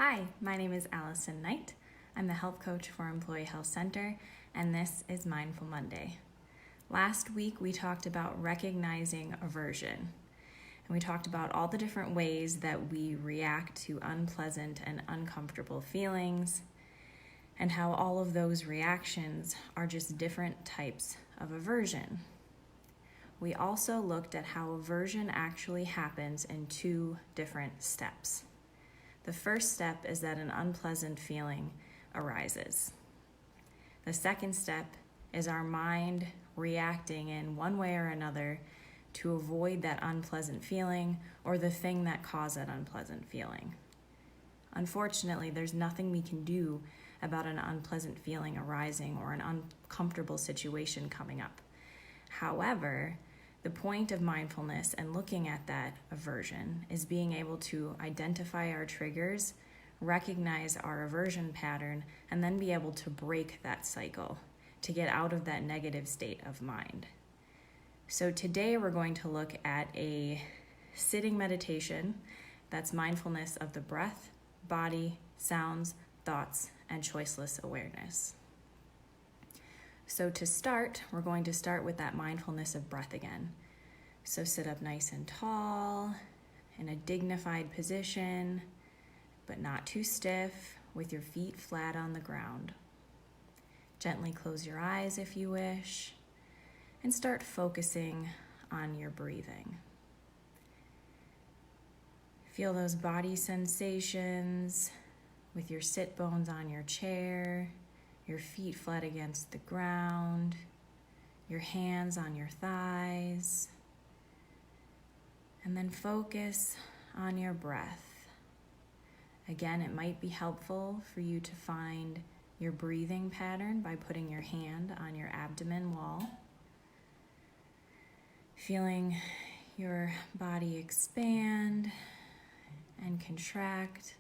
Hi, my name is Allison Knight. I'm the health coach for Employee Health Center, and this is Mindful Monday. Last week, we talked about recognizing aversion, and we talked about all the different ways that we react to unpleasant and uncomfortable feelings, and how all of those reactions are just different types of aversion. We also looked at how aversion actually happens in two different steps. The first step is that an unpleasant feeling arises. The second step is our mind reacting in one way or another to avoid that unpleasant feeling or the thing that caused that unpleasant feeling. Unfortunately, there's nothing we can do about an unpleasant feeling arising or an uncomfortable situation coming up. However, the point of mindfulness and looking at that aversion is being able to identify our triggers, recognize our aversion pattern, and then be able to break that cycle to get out of that negative state of mind. So today we're going to look at a sitting meditation that's mindfulness of the breath, body, sounds, thoughts, and choiceless awareness. So to start, we're going to start with that mindfulness of breath again. So sit up nice and tall, in a dignified position, but not too stiff, with your feet flat on the ground. Gently close your eyes if you wish, and start focusing on your breathing. Feel those body sensations with your sit bones on your chair, your feet flat against the ground, your hands on your thighs, and then focus on your breath. Again, it might be helpful for you to find your breathing pattern by putting your hand on your abdomen wall, feeling your body expand and contract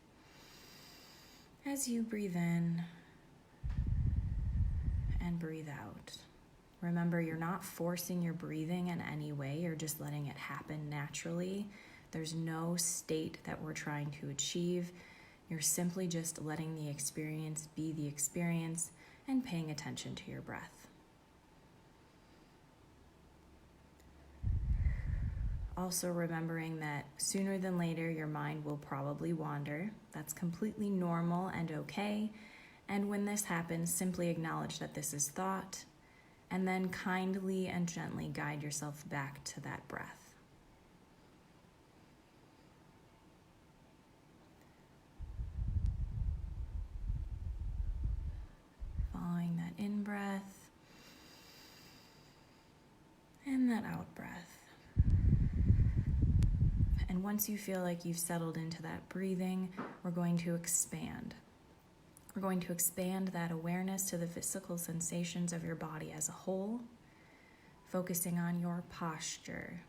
as you breathe in and breathe out. Remember, you're not forcing your breathing in any way. You're just letting it happen naturally. There's no state that we're trying to achieve. You're simply just letting the experience be the experience and paying attention to your breath. Also remembering that sooner than later, your mind will probably wander. That's completely normal and okay. And when this happens, simply acknowledge that this is thought, and then kindly and gently guide yourself back to that breath. Following that in-breath and that out-breath. And once you feel like you've settled into that breathing, we're going to expand. We're going to expand that awareness to the physical sensations of your body as a whole, focusing on your posture,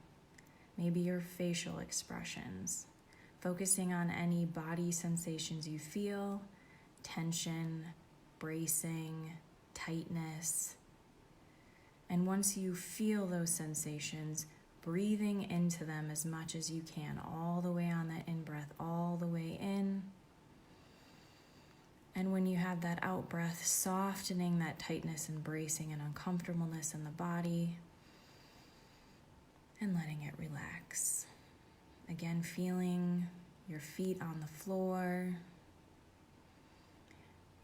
maybe your facial expressions, focusing on any body sensations you feel, tension, bracing, tightness. And once you feel those sensations, breathing into them as much as you can, all the way on that in-breath, all the way in. And when you have that out-breath, softening that tightness and bracing and uncomfortableness in the body and letting it relax. Again, feeling your feet on the floor,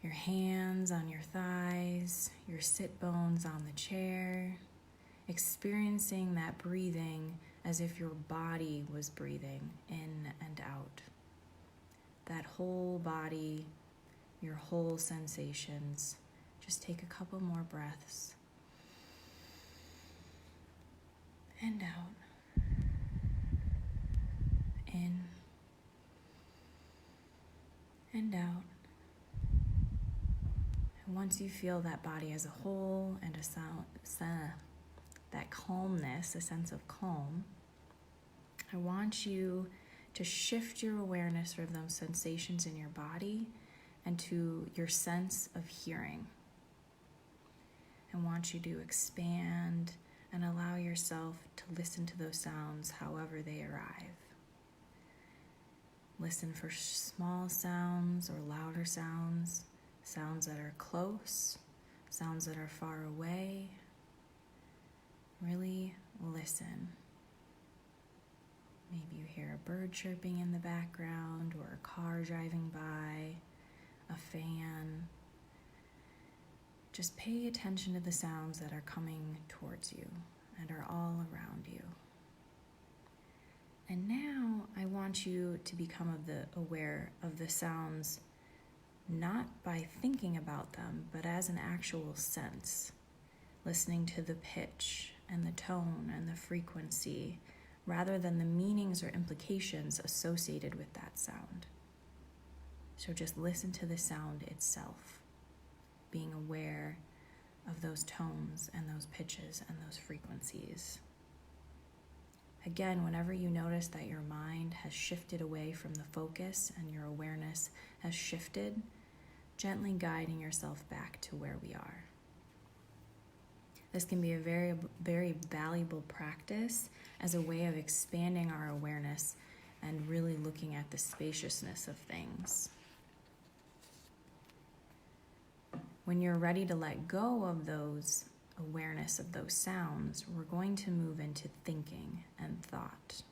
your hands on your thighs, your sit bones on the chair, experiencing that breathing as if your body was breathing in and out. That whole body, your whole sensations. Just take a couple more breaths. And out. In. And out. And once you feel that body as a whole and that calmness, a sense of calm, I want you to shift your awareness from those sensations in your body and to your sense of hearing. I want you to expand and allow yourself to listen to those sounds however they arrive. Listen for small sounds or louder sounds, sounds that are close, sounds that are far away. Really listen. Maybe you hear a bird chirping in the background or a car driving by, a fan. Just pay attention to the sounds that are coming towards you and are all around you. And now I want you to become aware of the sounds, not by thinking about them, but as an actual sense, listening to the pitch and the tone and the frequency, rather than the meanings or implications associated with that sound. So just listen to the sound itself, being aware of those tones and those pitches and those frequencies. Again, whenever you notice that your mind has shifted away from the focus and your awareness has shifted, gently guiding yourself back to where we are. This can be a very, very valuable practice as a way of expanding our awareness and really looking at the spaciousness of things. When you're ready to let go of those awareness of those sounds, we're going to move into thinking and thought.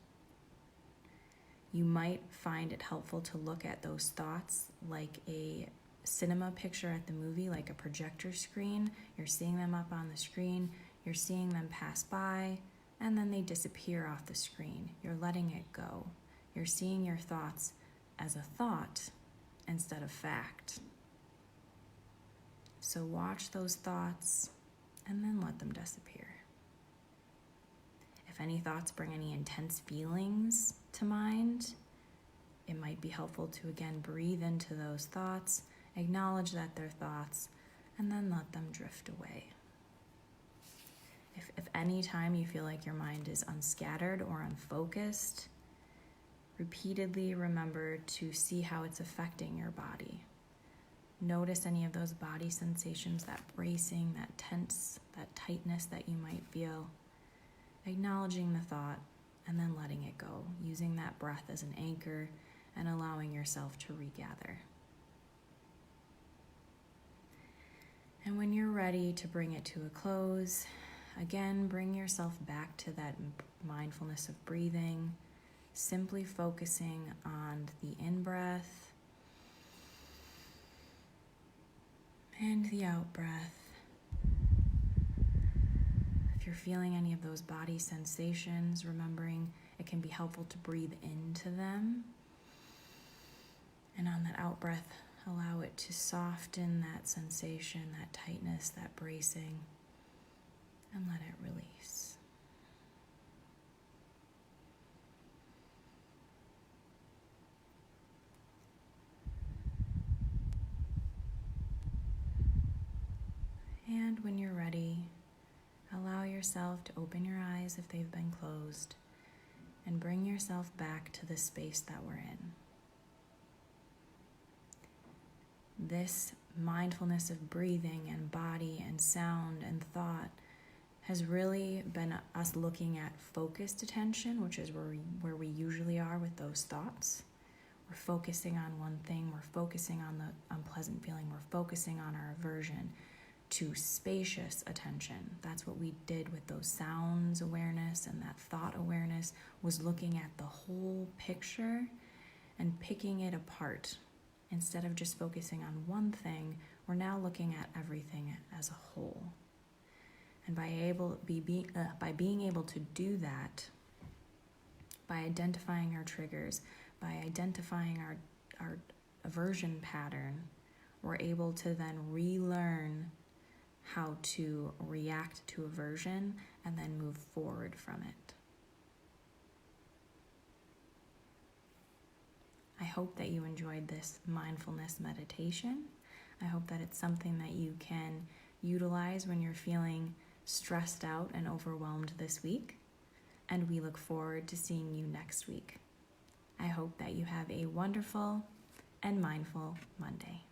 You might find it helpful to look at those thoughts like a cinema picture at the movie, like a projector screen. You're seeing them up on the screen, you're seeing them pass by, and then they disappear off the screen. You're letting it go. You're seeing your thoughts as a thought instead of fact. So watch those thoughts and then let them disappear. If any thoughts bring any intense feelings to mind, it might be helpful to again breathe into those thoughts, acknowledge that they're thoughts, and then let them drift away. If any time you feel like your mind is unscattered or unfocused, repeatedly remember to see how it's affecting your body. Notice any of those body sensations, that bracing, that tense, that tightness that you might feel. Acknowledging the thought and then letting it go, using that breath as an anchor and allowing yourself to regather. And when you're ready to bring it to a close, again, bring yourself back to that mindfulness of breathing, simply focusing on the in-breath and the out-breath. If you're feeling any of those body sensations, remembering it can be helpful to breathe into them. And on that out-breath, allow it to soften that sensation, that tightness, that bracing, and let it release. And when you're ready, allow yourself to open your eyes if they've been closed and bring yourself back to the space that we're in. This mindfulness of breathing and body and sound and thought has really been us looking at focused attention, which is where we usually are with those thoughts. We're focusing on one thing, we're focusing on the unpleasant feeling, we're focusing on our aversion, to spacious attention. That's what we did with those sounds awareness and that thought awareness, was looking at the whole picture and picking it apart. Instead of just focusing on one thing, we're now looking at everything as a whole. And by being able to do that, by identifying our triggers, by identifying our aversion pattern, we're able to then relearn how to react to aversion and then move forward from it. I hope that you enjoyed this mindfulness meditation. I hope that it's something that you can utilize when you're feeling stressed out and overwhelmed this week. And we look forward to seeing you next week. I hope that you have a wonderful and mindful Monday.